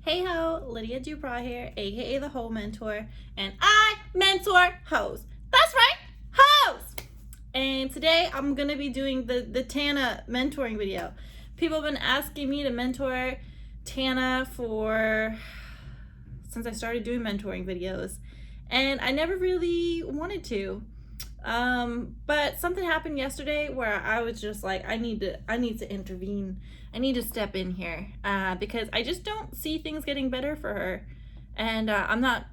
Hey ho, Lydia Dupra here, aka the Heaux Mentor, and I mentor hoes. That's right, hoes! And today I'm gonna be doing the Tana mentoring video. People have been asking me to mentor Tana since I started doing mentoring videos, and I never really wanted to. But something happened yesterday where I was just like, I need to intervene. I need to step in here, because I just don't see things getting better for her. And, I'm not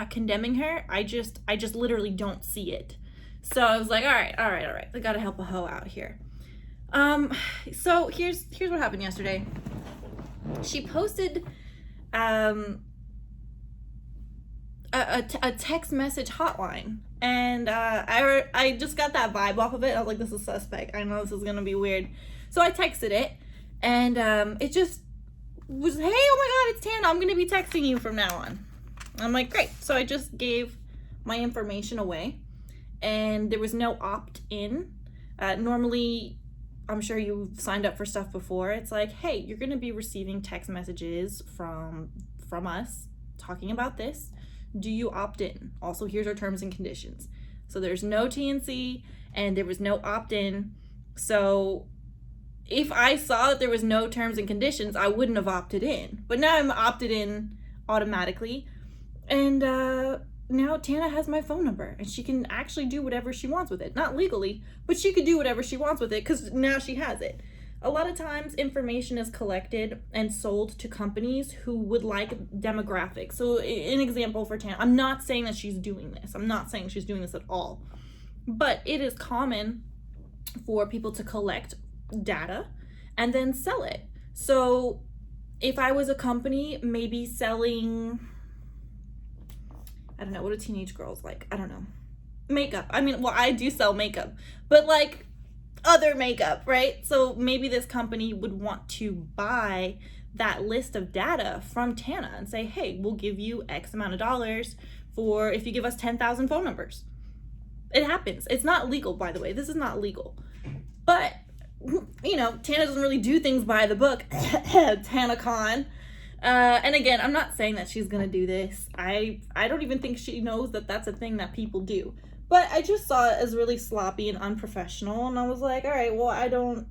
condemning her. I just literally don't see it. So I was like, all right. I gotta help a hoe out here. So here's what happened yesterday. She posted, a text message hotline, and I just got that vibe off of it. I was like, this is suspect. I know this is gonna be weird. So I texted it, and it just was, hey, oh my god, it's Tana, I'm gonna be texting you from now on. I'm like, great. So I just gave my information away, and there was no opt-in. Normally, I'm sure you've signed up for stuff before. It's like, hey, you're gonna be receiving text messages from us talking about this. Do you opt in? Also, here's our terms and conditions. So there's no TNC and there was no opt-in. So if I saw that there was no terms and conditions, I wouldn't have opted in. But now I'm opted in automatically. And now Tana has my phone number and she can actually do whatever she wants with it. Not legally, but she could do whatever she wants with it because now she has it. A lot of times information is collected and sold to companies who would like demographics. So an example for Tana, I'm not saying that she's doing this. I'm not saying she's doing this at all. But it is common for people to collect data and then sell it. So if I was a company maybe selling, I don't know, what do teenage girls like? I don't know. Makeup. I mean, well, I do sell makeup, but like other makeup, right? So maybe this company would want to buy that list of data from Tana and say, hey, we'll give you X amount of dollars for if you give us 10,000 phone numbers. It happens. It's not legal, by the way. This is not legal. But, you know, Tana doesn't really do things by the book. TanaCon. And again, I'm not saying that she's gonna do this. I don't even think she knows that that's a thing that people do. But I just saw it as really sloppy and unprofessional, and I was like, all right, well, I don't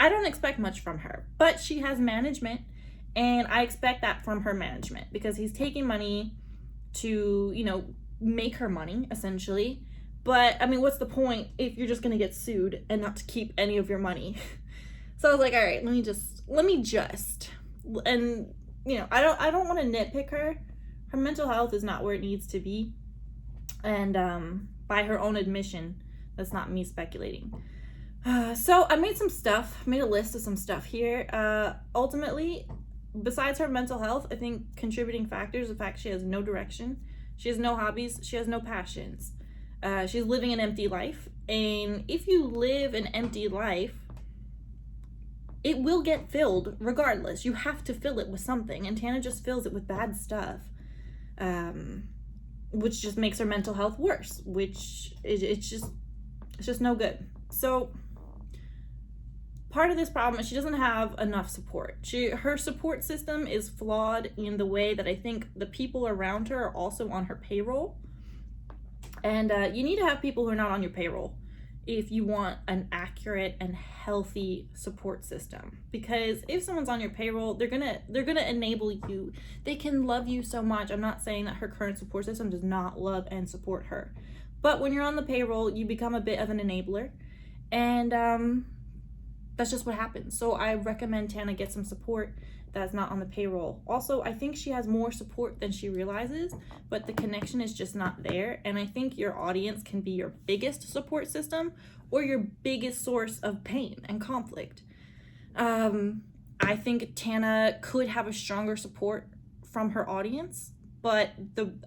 expect much from her. But she has management, and I expect that from her management because he's taking money to, make her money, essentially. But, I mean, what's the point if you're just going to get sued and not to keep any of your money? So I was like, all right, let me just, and, I don't want to nitpick her. Her mental health is not where it needs to be. And by her own admission, that's not me speculating. So I made a list of some stuff here. Ultimately, besides her mental health, I think contributing factors, the fact she has no direction, she has no hobbies, she has no passions. She's living an empty life. And if you live an empty life, it will get filled regardless. You have to fill it with something. And Tana just fills it with bad stuff. Which just makes her mental health worse, which it's just no good. So part of this problem is she doesn't have enough support. Her support system is flawed in the way that I think the people around her are also on her payroll. And you need to have people who are not on your payroll if you want an accurate and healthy support system. Because if someone's on your payroll, they're gonna enable you. They can love you so much. I'm not saying that her current support system does not love and support her. But when you're on the payroll, you become a bit of an enabler. And that's just what happens. So I recommend Tana get some support that's not on the payroll. Also, I think she has more support than she realizes, but the connection is just not there. And I think your audience can be your biggest support system or your biggest source of pain and conflict. I think Tana could have a stronger support from her audience, but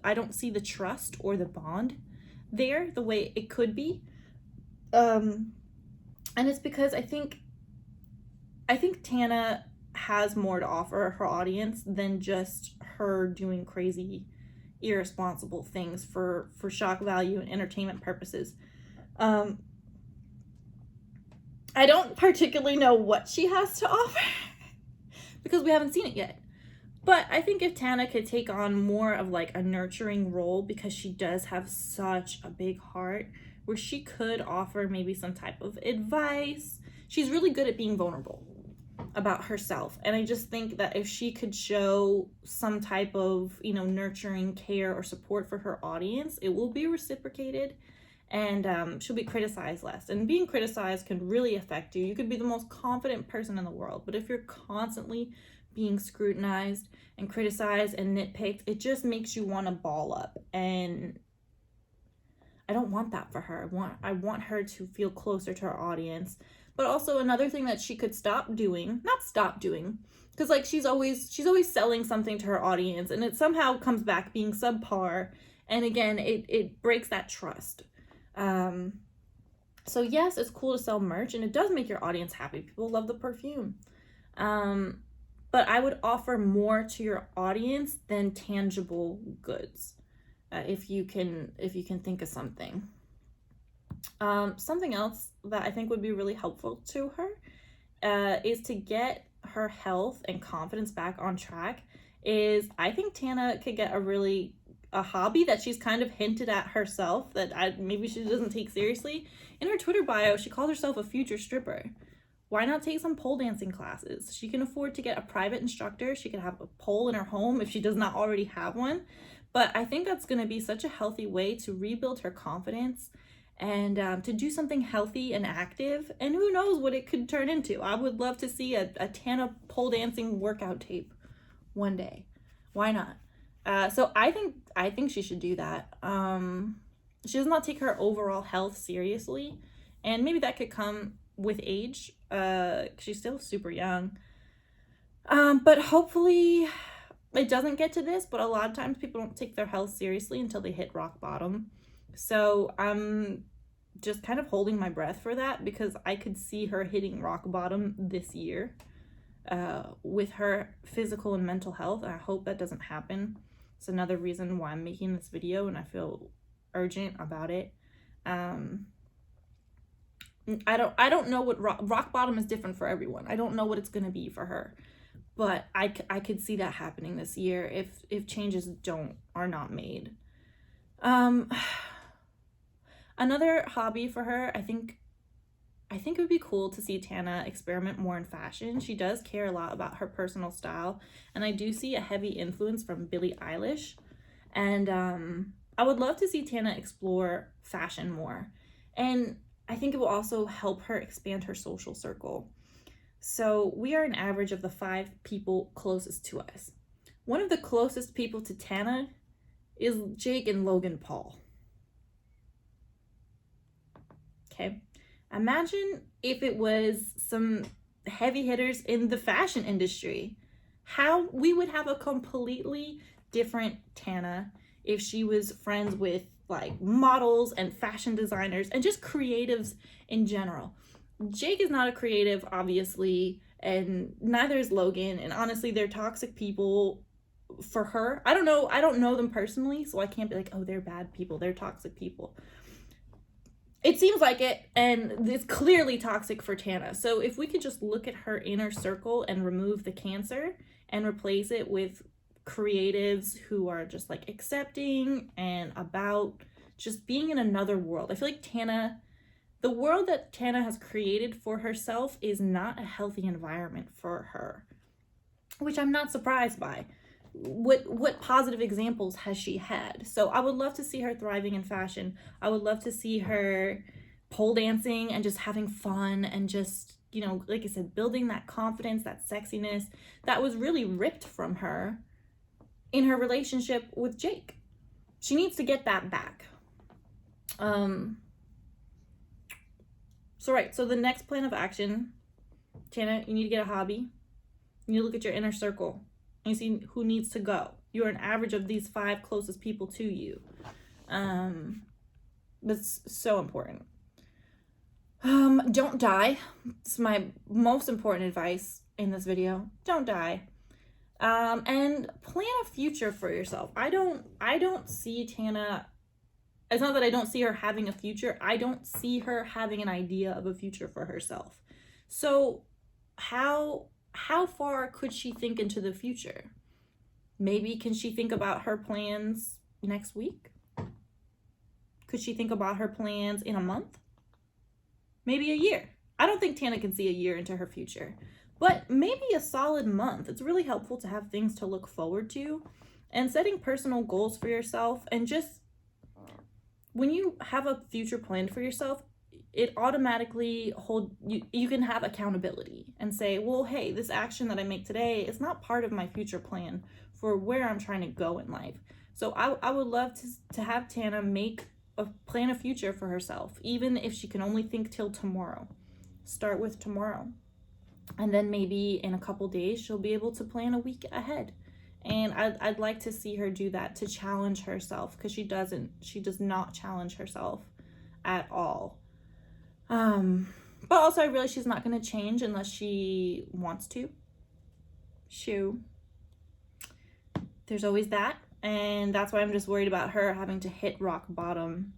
I don't see the trust or the bond there the way it could be. And it's because I think Tana has more to offer her audience than just her doing crazy, irresponsible things for shock value and entertainment purposes. I don't particularly know what she has to offer because we haven't seen it yet. But I think if Tana could take on more of like a nurturing role, because she does have such a big heart, where she could offer maybe some type of advice. She's really good at being vulnerable about herself. And I just think that if she could show some type of, nurturing care or support for her audience, it will be reciprocated, and she'll be criticized less. And being criticized can really affect you. You could be the most confident person in the world, but if you're constantly being scrutinized and criticized and nitpicked, it just makes you want to ball up. And I don't want that for her. I want her to feel closer to her audience. But also another thing that she could not stop doing, because like she's always selling something to her audience, and it somehow comes back being subpar. And again, it breaks that trust. So yes, it's cool to sell merch, and it does make your audience happy. People love the perfume. But I would offer more to your audience than tangible goods. If you can think of something. Something else that I think would be really helpful to her is to get her health and confidence back on track. I think Tana could get a hobby that she's kind of hinted at herself that maybe she doesn't take seriously. In her Twitter bio, she calls herself a future stripper. Why not take some pole dancing classes? She can afford to get a private instructor. She can have a pole in her home if she does not already have one. But I think that's going to be such a healthy way to rebuild her confidence and to do something healthy and active. And who knows what it could turn into. I would love to see a Tana pole dancing workout tape one day. Why not? So I think she should do that. She does not take her overall health seriously. And maybe that could come with age. She's still super young. But hopefully it doesn't get to this, but a lot of times people don't take their health seriously until they hit rock bottom. So I'm just kind of holding my breath for that, because I could see her hitting rock bottom this year with her physical and mental health. And I hope that doesn't happen. It's another reason why I'm making this video, and I feel urgent about it. I don't know what rock bottom is different for everyone. I don't know what it's going to be for her. But I could see that happening this year if changes are not made. Another hobby for her, I think it would be cool to see Tana experiment more in fashion. She does care a lot about her personal style, and I do see a heavy influence from Billie Eilish. And I would love to see Tana explore fashion more. And I think it will also help her expand her social circle. So we are an average of the 5 people closest to us. One of the closest people to Tana is Jake and Logan Paul. Okay. Imagine if it was some heavy hitters in the fashion industry. How we would have a completely different Tana if she was friends with like models and fashion designers and just creatives in general. Jake is not a creative, obviously, and neither is Logan. And honestly, they're toxic people for her. I don't know them personally, so I can't be like, oh, they're bad people. They're toxic people. It seems like it, and it's clearly toxic for Tana. So if we could just look at her inner circle and remove the cancer and replace it with creatives who are just like accepting and about just being in another world. I feel like the world that Tana has created for herself is not a healthy environment for her, which I'm not surprised by. What positive examples has she had? So I would love to see her thriving in fashion. I would love to see her pole dancing and just having fun and just, like I said, building that confidence, that sexiness that was really ripped from her in her relationship with Jake. She needs to get that back. So the next plan of action, Tana, you need to get a hobby. You need to look at your inner circle and see who needs to go. You're an average of these 5 closest people to you. That's so important. Don't die. It's my most important advice in this video. Don't die. And plan a future for yourself. I don't see Tana. It's not that I don't see her having a future. I don't see her having an idea of a future for herself. So how how far could she think into the future? Maybe can she think about her plans next week? Could she think about her plans in a month? Maybe a year. I don't think Tana can see a year into her future, but maybe a solid month. It's really helpful to have things to look forward to, and setting personal goals for yourself. And just when you have a future planned for yourself, it automatically you can have accountability and say, well, hey, this action that I make today is not part of my future plan for where I'm trying to go in life. So I would love to have Tana plan a future for herself, even if she can only think till tomorrow. Start with tomorrow. And then maybe in a couple days, she'll be able to plan a week ahead. And I'd like to see her do that, to challenge herself, because she does not challenge herself at all. But also I realize she's not going to change unless she wants to. There's always that. And that's why I'm just worried about her having to hit rock bottom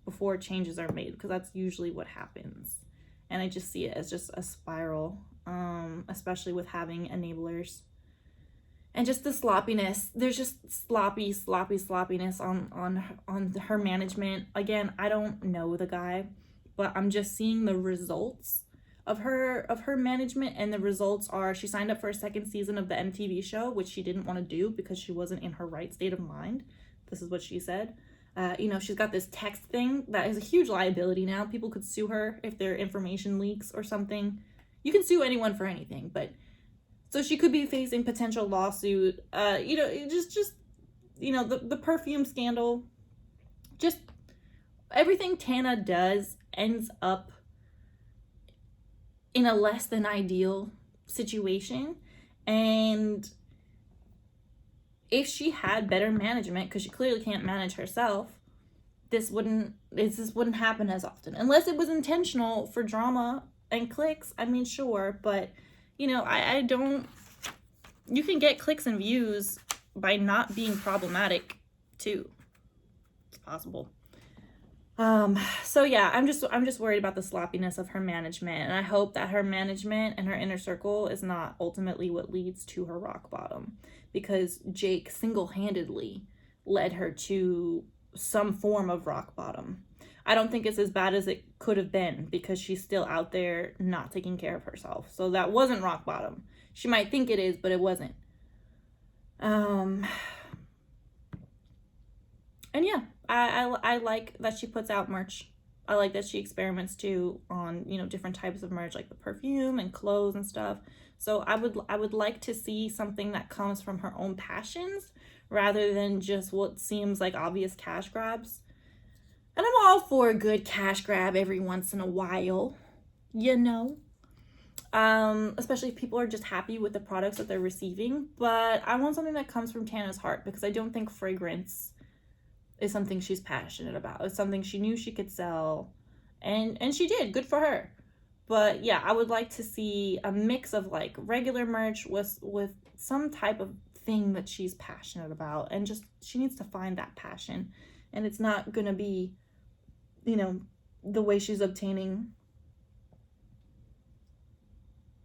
before changes are made, because that's usually what happens. And I just see it as just a spiral, especially with having enablers. And just the sloppiness. There's just sloppiness on her management. Again, I don't know the guy, but I'm just seeing the results of her management, and the results are she signed up for a second season of the MTV show, which she didn't want to do because she wasn't in her right state of mind. This is what she said. She's got this text thing that is a huge liability now. People could sue her if their information leaks or something. You can sue anyone for anything, but so she could be facing potential lawsuit. The perfume scandal. Just everything Tana does ends up in a less than ideal situation. And if she had better management, because she clearly can't manage herself, this wouldn't happen as often, unless it was intentional for drama and clicks. I mean, sure, but I don't. You can get clicks and views by not being problematic too. It's possible. So yeah, I'm just worried about the sloppiness of her management, and I hope that her management and her inner circle is not ultimately what leads to her rock bottom, because Jake single-handedly led her to some form of rock bottom. I don't think it's as bad as it could have been, because she's still out there not taking care of herself. So that wasn't rock bottom. She might think it is, but it wasn't. And yeah, I like that she puts out merch. I like that she experiments too on, different types of merch, like the perfume and clothes and stuff. So I would like to see something that comes from her own passions rather than just what seems like obvious cash grabs. And I'm all for a good cash grab every once in a while, especially if people are just happy with the products that they're receiving. But I want something that comes from Tana's heart, because I don't think fragrance is something she's passionate about. It's something she knew she could sell, and she did. Good for her. But yeah, I would like to see a mix of like regular merch with some type of thing that she's passionate about, and just she needs to find that passion. And it's not gonna be the way she's obtaining.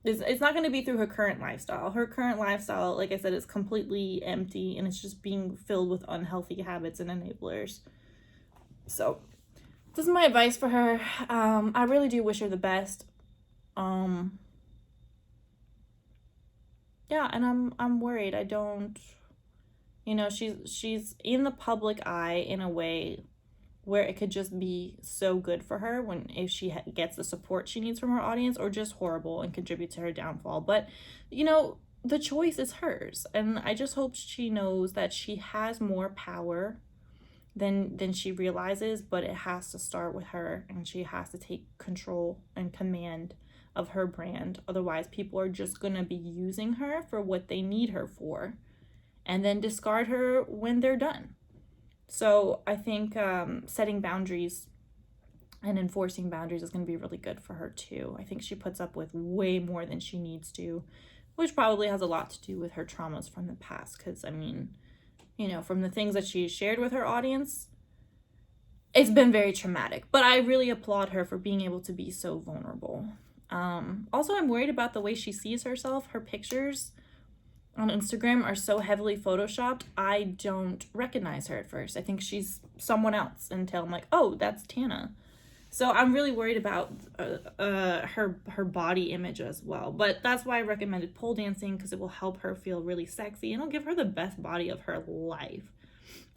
It's not going to be through her current lifestyle. Her current lifestyle, like I said, is completely empty, and it's just being filled with unhealthy habits and enablers. So this is my advice for her. I really do wish her the best. Yeah, and I'm worried. I don't, she's in the public eye in a way where it could just be so good for her if she gets the support she needs from her audience, or just horrible and contribute to her downfall. But the choice is hers, and I just hope she knows that she has more power than she realizes, but it has to start with her, and she has to take control and command of her brand. Otherwise, people are just going to be using her for what they need her for, and then discard her when they're done. So I think setting boundaries and enforcing boundaries is going to be really good for her too. I think she puts up with way more than she needs to, which probably has a lot to do with her traumas from the past. Because, from the things that she shared with her audience, it's been very traumatic. But I really applaud her for being able to be so vulnerable. Also, I'm worried about the way she sees herself. Her pictures on Instagram are so heavily photoshopped, I don't recognize her at first. I think she's someone else until I'm like, oh, that's Tana. So I'm really worried about her body image as well. But that's why I recommended pole dancing, because it will help her feel really sexy and it'll give her the best body of her life.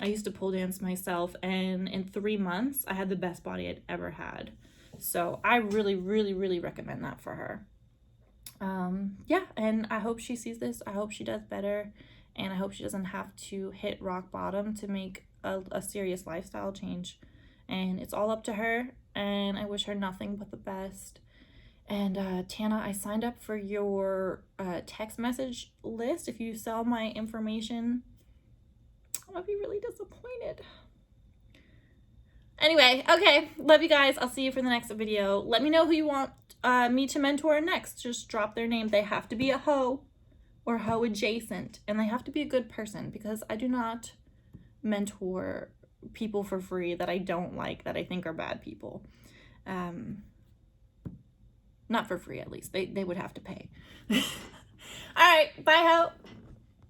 I used to pole dance myself, and in 3 months, I had the best body I'd ever had. So I really, really, really recommend that for her. Yeah, and I hope she sees this. I hope she does better, and I hope she doesn't have to hit rock bottom to make a serious lifestyle change. And it's all up to her, and I wish her nothing but the best. And Tana, I signed up for your text message list. If you sell my information, I'm gonna be really disappointed. Anyway, okay, love you guys. I'll see you for the next video. Let me know who you want me to mentor next. Just drop their name. They have to be a Heaux or Heaux adjacent, and they have to be a good person, because I do not mentor people for free that I don't like, that I think are bad people. Not for free, at least. They would have to pay. All right, bye, Heaux.